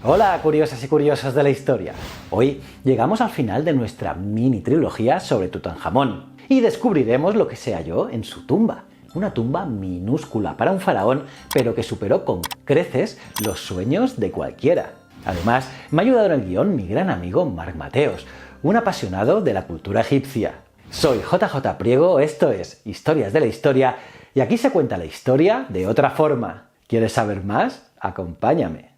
Hola curiosas y curiosos de la historia. Hoy llegamos al final de nuestra mini trilogía sobre Tutankamón y descubriremos lo que se halló en su tumba. Una tumba minúscula para un faraón, pero que superó con creces los sueños de cualquiera. Además, me ha ayudado en el guión mi gran amigo Marc Mateos, un apasionado de la cultura egipcia. Soy JJ Priego, esto es Historias de la Historia, y aquí se cuenta la historia de otra forma. ¿Quieres saber más? Acompáñame.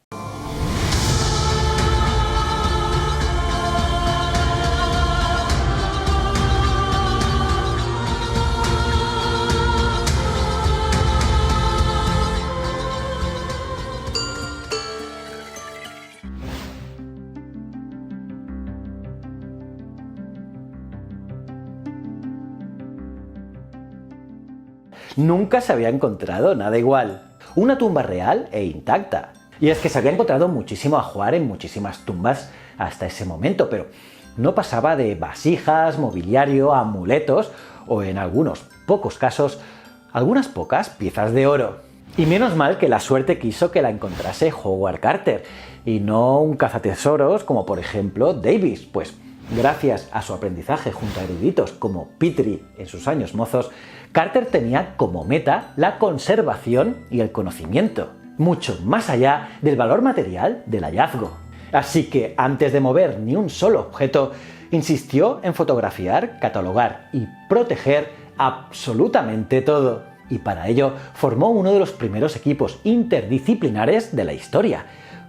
Nunca se había encontrado nada igual. Una tumba real e intacta. Y es que se había encontrado muchísimo ajuar en muchísimas tumbas hasta ese momento, pero no pasaba de vasijas, mobiliario, amuletos o en algunos pocos casos, algunas pocas piezas de oro. Y menos mal que la suerte quiso que la encontrase Howard Carter y no un cazatesoros como por ejemplo Davis, pues gracias a su aprendizaje junto a eruditos como Petrie en sus años mozos, Carter tenía como meta la conservación y el conocimiento, mucho más allá del valor material del hallazgo. Así que antes de mover ni un solo objeto, insistió en fotografiar, catalogar y proteger absolutamente todo. Y para ello formó uno de los primeros equipos interdisciplinares de la historia,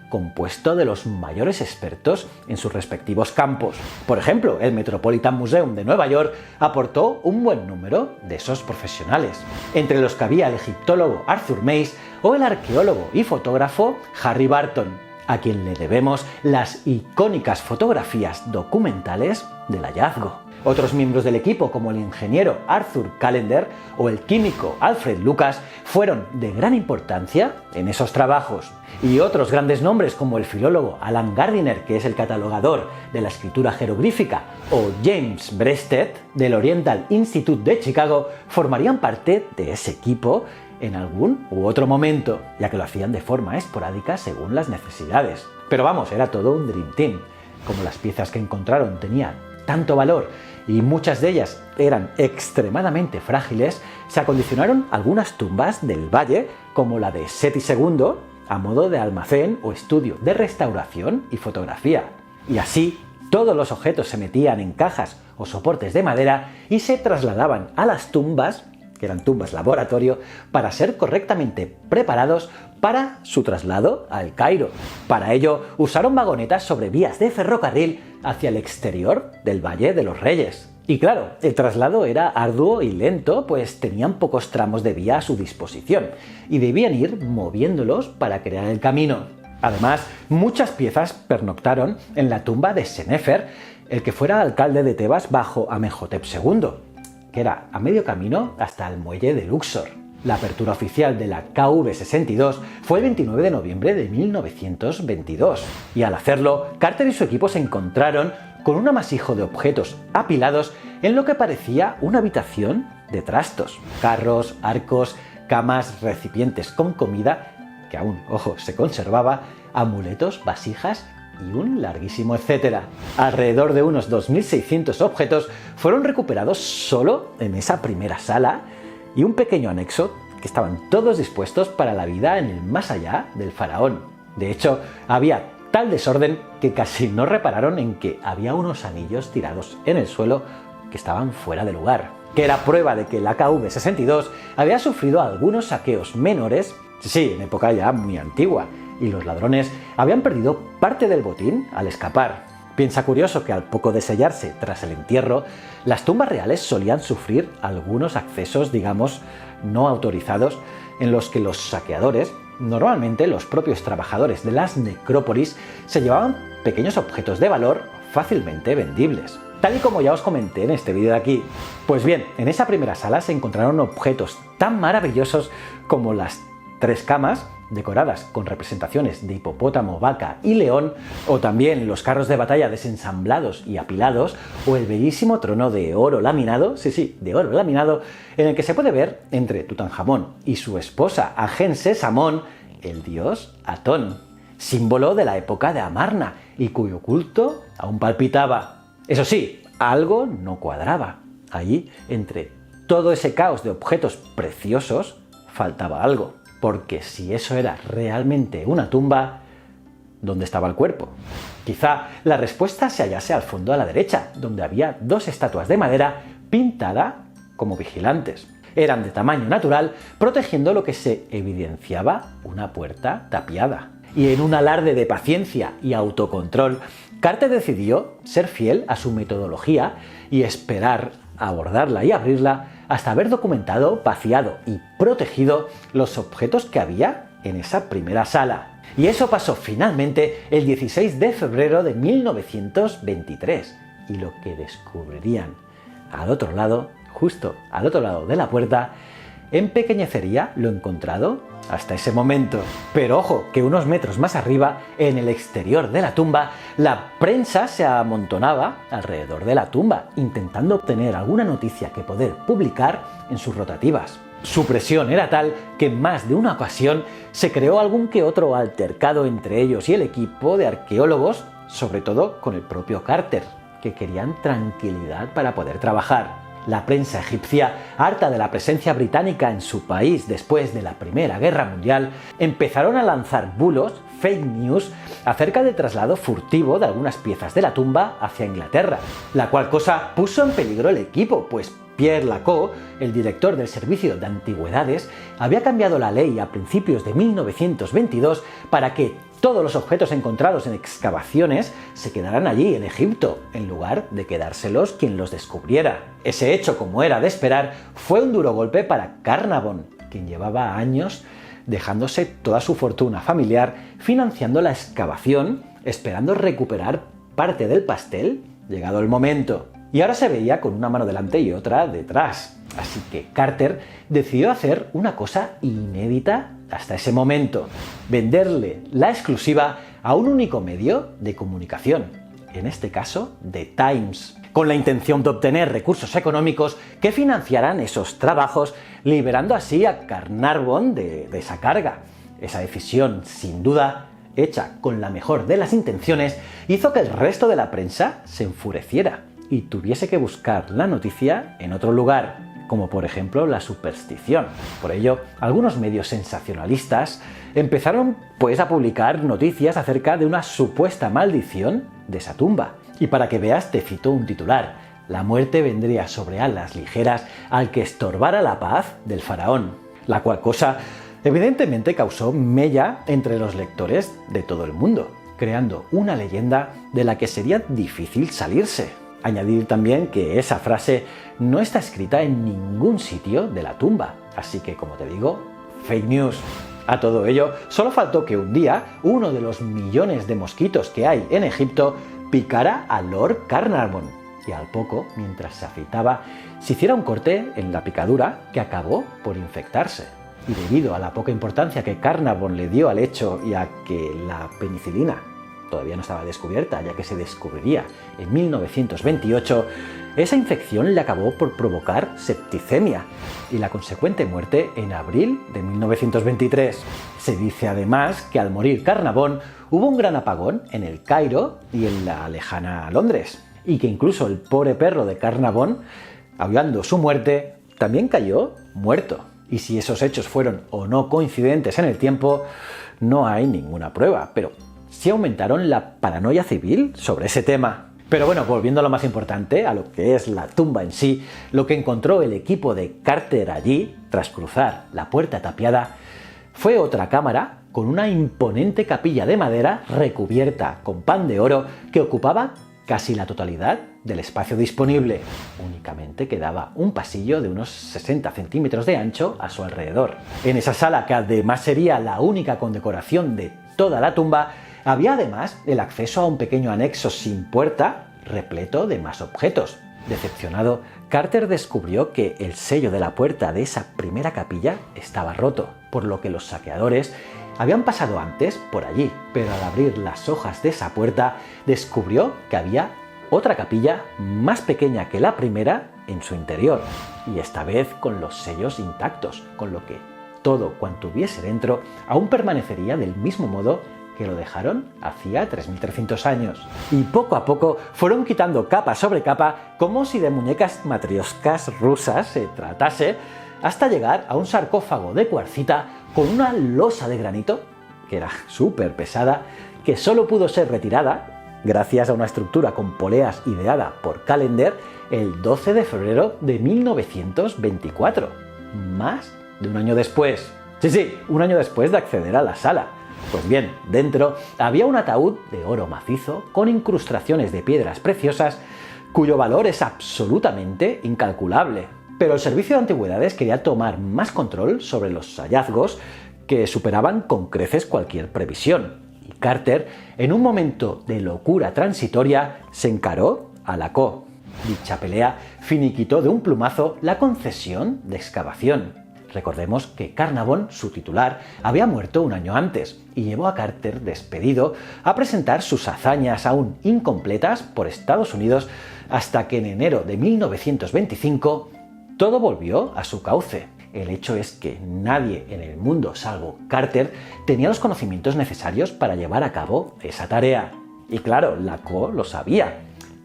compuesto de los mayores expertos en sus respectivos campos. Por ejemplo, el Metropolitan Museum de Nueva York aportó un buen número de esos profesionales, entre los que había el egiptólogo Arthur Mace o el arqueólogo y fotógrafo Harry Barton, a quien le debemos las icónicas fotografías documentales del hallazgo. Otros miembros del equipo, como el ingeniero Arthur Callender o el químico Alfred Lucas, fueron de gran importancia en esos trabajos. Y otros grandes nombres, como el filólogo Alan Gardiner, que es el catalogador de la escritura jeroglífica, o James Breasted, del Oriental Institute de Chicago, formarían parte de ese equipo en algún u otro momento, ya que lo hacían de forma esporádica según las necesidades. Pero vamos, era todo un Dream Team. Como las piezas que encontraron tenían tanto valor y muchas de ellas eran extremadamente frágiles, se acondicionaron algunas tumbas del valle, como la de Seti II, a modo de almacén o estudio de restauración y fotografía. Y así, todos los objetos se metían en cajas o soportes de madera y se trasladaban a las tumbas, que eran tumbas laboratorio, para ser correctamente preparados para su traslado al Cairo. Para ello, usaron vagonetas sobre vías de ferrocarril hacia el exterior del Valle de los Reyes. Y claro, el traslado era arduo y lento, pues tenían pocos tramos de vía a su disposición y debían ir moviéndolos para crear el camino. Además, muchas piezas pernoctaron en la tumba de Senefer, el que fuera alcalde de Tebas bajo Amenhotep II, que era a medio camino hasta el muelle de Luxor. La apertura oficial de la KV-62 fue el 29 de noviembre de 1922, y al hacerlo, Carter y su equipo se encontraron con un amasijo de objetos apilados en lo que parecía una habitación de trastos. Carros, arcos, camas, recipientes con comida, que aún, ojo, se conservaba, amuletos, vasijas y un larguísimo etcétera. Alrededor de unos 2.600 objetos fueron recuperados solo en esa primera sala y un pequeño anexo que estaban todos dispuestos para la vida en el más allá del faraón. De hecho, había tal desorden que casi no repararon en que había unos anillos tirados en el suelo que estaban fuera de lugar, que era prueba de que la KV-62 había sufrido algunos saqueos menores, sí, en época ya muy antigua, y los ladrones habían perdido parte del botín al escapar. Piensa curioso que al poco de sellarse tras el entierro, las tumbas reales solían sufrir algunos accesos, digamos, no autorizados, en los que los saqueadores, normalmente los propios trabajadores de las necrópolis, se llevaban pequeños objetos de valor fácilmente vendibles. Tal y como ya os comenté en este vídeo de aquí. Pues bien, en esa primera sala se encontraron objetos tan maravillosos como las 3 camas, decoradas con representaciones de hipopótamo, vaca y león, o también los carros de batalla desensamblados y apilados, o el bellísimo trono de oro laminado, sí, de oro laminado, en el que se puede ver entre Tutankamón y su esposa Ajense Samón, el dios Atón. símbolo de la época de Amarna y cuyo culto aún palpitaba. Eso sí, algo no cuadraba. Allí, entre todo ese caos de objetos preciosos, faltaba algo. Porque si eso era realmente una tumba, ¿dónde estaba el cuerpo? Quizá la respuesta se hallase al fondo a la derecha, donde había dos estatuas de madera pintadas como vigilantes. Eran de tamaño natural, protegiendo lo que se evidenciaba una puerta tapiada. Y en un alarde de paciencia y autocontrol, Carter decidió ser fiel a su metodología y esperar a abordarla y abrirla hasta haber documentado, vaciado y protegido los objetos que había en esa primera sala. Y eso pasó finalmente el 16 de febrero de 1923. Y lo que descubrirían al otro lado, justo al otro lado de la puerta, empequeñecería lo encontrado hasta ese momento. Pero ojo, que unos metros más arriba, en el exterior de la tumba, la prensa se amontonaba alrededor de la tumba, intentando obtener alguna noticia que poder publicar en sus rotativas. Su presión era tal que en más de una ocasión se creó algún que otro altercado entre ellos y el equipo de arqueólogos, sobre todo con el propio Carter, que querían tranquilidad para poder trabajar. La prensa egipcia, harta de la presencia británica en su país después de la Primera Guerra Mundial, empezaron a lanzar bulos, fake news, acerca del traslado furtivo de algunas piezas de la tumba hacia Inglaterra, la cual cosa puso en peligro el equipo, pues Pierre Lacau, el director del Servicio de Antigüedades, había cambiado la ley a principios de 1922 para que todos los objetos encontrados en excavaciones se quedaran allí, en Egipto, en lugar de quedárselos quien los descubriera. Ese hecho, como era de esperar, fue un duro golpe para Carnarvon, quien llevaba años dejándose toda su fortuna familiar financiando la excavación, esperando recuperar parte del pastel, llegado el momento. Y ahora se veía con una mano delante y otra detrás. Así que Carter decidió hacer una cosa inédita hasta ese momento: venderle la exclusiva a un único medio de comunicación, en este caso The Times, con la intención de obtener recursos económicos que financiaran esos trabajos, liberando así a Carnarvon de esa carga. Esa decisión, sin duda, hecha con la mejor de las intenciones, hizo que el resto de la prensa se enfureciera y tuviese que buscar la noticia en otro lugar, como por ejemplo la superstición. Por ello, algunos medios sensacionalistas empezaron a publicar noticias acerca de una supuesta maldición de esa tumba. Y para que veas, te cito un titular: la muerte vendría sobre alas ligeras al que estorbara la paz del faraón. La cual cosa evidentemente causó mella entre los lectores de todo el mundo, creando una leyenda de la que sería difícil salirse. Añadir también que esa frase no está escrita en ningún sitio de la tumba, así que, como te digo, fake news. A todo ello, solo faltó que un día uno de los millones de mosquitos que hay en Egipto picara a Lord Carnarvon, y al poco, mientras se afeitaba, se hiciera un corte en la picadura que acabó por infectarse. Y debido a la poca importancia que Carnarvon le dio al hecho y a que la penicilina todavía no estaba descubierta, ya que se descubriría en 1928, esa infección le acabó por provocar septicemia y la consecuente muerte en abril de 1923. Se dice además que al morir Carnarvon hubo un gran apagón en el Cairo y en la lejana Londres, y que incluso el pobre perro de Carnarvon, aullando su muerte, también cayó muerto. Y si esos hechos fueron o no coincidentes en el tiempo, no hay ninguna prueba, pero sí aumentaron la paranoia civil sobre ese tema. Pero bueno, volviendo a lo más importante, a lo que es la tumba en sí, lo que encontró el equipo de Carter allí, tras cruzar la puerta tapiada, fue otra cámara con una imponente capilla de madera recubierta con pan de oro que ocupaba casi la totalidad del espacio disponible. Únicamente quedaba un pasillo de unos 60 centímetros de ancho a su alrededor. En esa sala, que además sería la única condecoración de toda la tumba, había además el acceso a un pequeño anexo sin puerta, repleto de más objetos. Decepcionado, Carter descubrió que el sello de la puerta de esa primera capilla estaba roto, por lo que los saqueadores habían pasado antes por allí, pero al abrir las hojas de esa puerta descubrió que había otra capilla más pequeña que la primera en su interior, y esta vez con los sellos intactos, con lo que todo cuanto hubiese dentro aún permanecería del mismo modo que que lo dejaron hacía 3.300 años. Y poco a poco fueron quitando capa sobre capa, como si de muñecas matrioscas rusas se tratase, hasta llegar a un sarcófago de cuarcita con una losa de granito, que era súper pesada, que solo pudo ser retirada, gracias a una estructura con poleas ideada por Callender, el 12 de febrero de 1924, más de un año después. Sí, un año después de acceder a la sala. Pues bien, dentro había un ataúd de oro macizo con incrustaciones de piedras preciosas cuyo valor es absolutamente incalculable. Pero el Servicio de Antigüedades quería tomar más control sobre los hallazgos que superaban con creces cualquier previsión. Y Carter, en un momento de locura transitoria, se encaró a la CO. Dicha pelea finiquitó de un plumazo la concesión de excavación. Recordemos que Carnarvon, su titular, había muerto un año antes y llevó a Carter, despedido, a presentar sus hazañas aún incompletas por Estados Unidos hasta que en enero de 1925 todo volvió a su cauce. El hecho es que nadie en el mundo, salvo Carter, tenía los conocimientos necesarios para llevar a cabo esa tarea. Y claro, la CO lo sabía,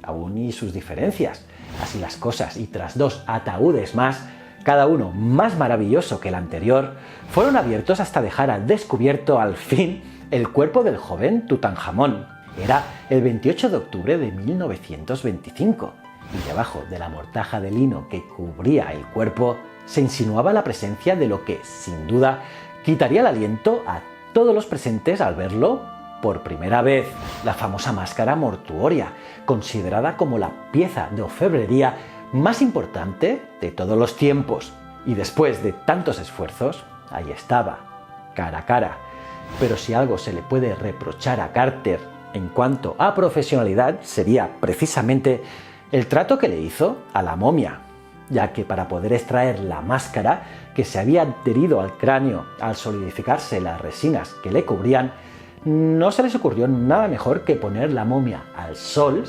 aún y sus diferencias. Así las cosas, y tras 2 ataúdes más, cada uno más maravilloso que el anterior, fueron abiertos hasta dejar al descubierto al fin el cuerpo del joven Tutankamón. Era el 28 de octubre de 1925 y debajo de la mortaja de lino que cubría el cuerpo se insinuaba la presencia de lo que, sin duda, quitaría el aliento a todos los presentes al verlo por primera vez: la famosa máscara mortuoria, considerada como la pieza de orfebrería más importante de todos los tiempos. Y después de tantos esfuerzos, ahí estaba, cara a cara. Pero si algo se le puede reprochar a Carter en cuanto a profesionalidad, sería precisamente el trato que le hizo a la momia, ya que para poder extraer la máscara que se había adherido al cráneo al solidificarse las resinas que le cubrían, no se les ocurrió nada mejor que poner la momia al sol,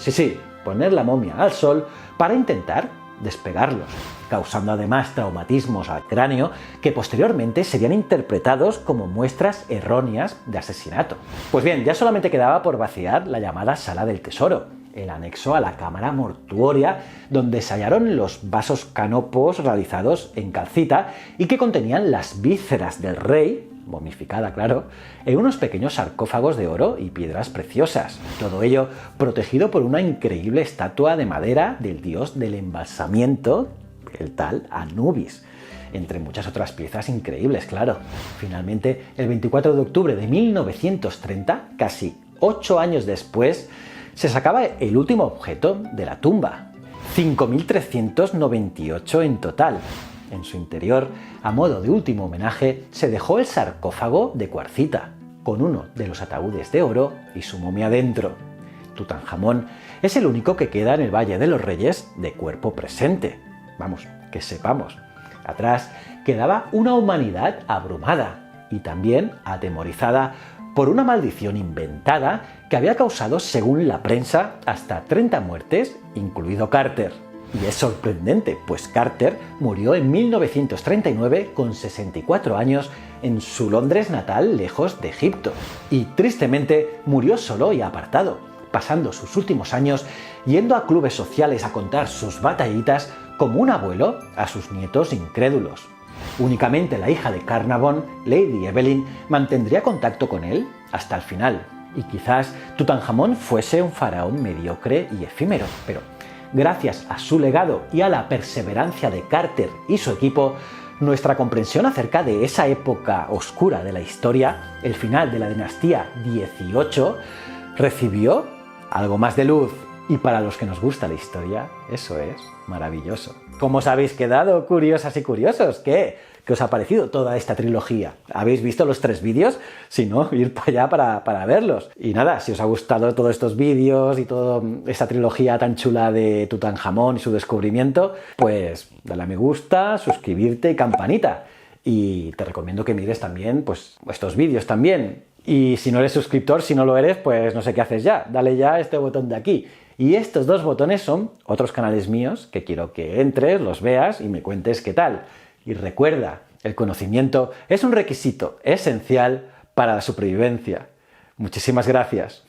poner la momia al sol para intentar despegarlos, causando además traumatismos al cráneo que posteriormente serían interpretados como muestras erróneas de asesinato. Pues bien, ya solamente quedaba por vaciar la llamada Sala del Tesoro, el anexo a la cámara mortuoria donde se hallaron los vasos canopos realizados en calcita y que contenían las vísceras del rey, momificada claro, en unos pequeños sarcófagos de oro y piedras preciosas. Todo ello protegido por una increíble estatua de madera del dios del embalsamiento, el tal Anubis, entre muchas otras piezas increíbles, claro. Finalmente, el 24 de octubre de 1930, casi 8 años después, se sacaba el último objeto de la tumba, 5.398 en total. En su interior, a modo de último homenaje, se dejó el sarcófago de cuarcita, con uno de los ataúdes de oro y su momia dentro. Tutankamón es el único que queda en el Valle de los Reyes de cuerpo presente. Vamos, que sepamos. Atrás quedaba una humanidad abrumada y también atemorizada por una maldición inventada que había causado, según la prensa, hasta 30 muertes, incluido Carter. Y es sorprendente, pues Carter murió en 1939 con 64 años en su Londres natal, lejos de Egipto. Y tristemente murió solo y apartado, pasando sus últimos años yendo a clubes sociales a contar sus batallitas como un abuelo a sus nietos incrédulos. Únicamente la hija de Carnarvon, Lady Evelyn, mantendría contacto con él hasta el final. Y quizás Tutankamón fuese un faraón mediocre y efímero, pero gracias a su legado y a la perseverancia de Carter y su equipo, nuestra comprensión acerca de esa época oscura de la historia, el final de la dinastía 18, recibió algo más de luz. Y para los que nos gusta la historia, eso es maravilloso. ¿Cómo os habéis quedado, curiosas y curiosos? ¿Qué os ha parecido toda esta trilogía? ¿Habéis visto los 3 vídeos? Si no, ir para allá para verlos. Y nada, si os ha gustado todos estos vídeos y toda esta trilogía tan chula de Tutankamón y su descubrimiento, pues dale a me gusta, suscribirte y campanita. Y te recomiendo que mires también pues estos vídeos también. Y si no eres suscriptor, si no lo eres, pues no sé qué haces ya. Dale ya a este botón de aquí. Y estos 2 botones son otros canales míos que quiero que entres, los veas y me cuentes qué tal. Y recuerda, el conocimiento es un requisito esencial para la supervivencia. Muchísimas gracias.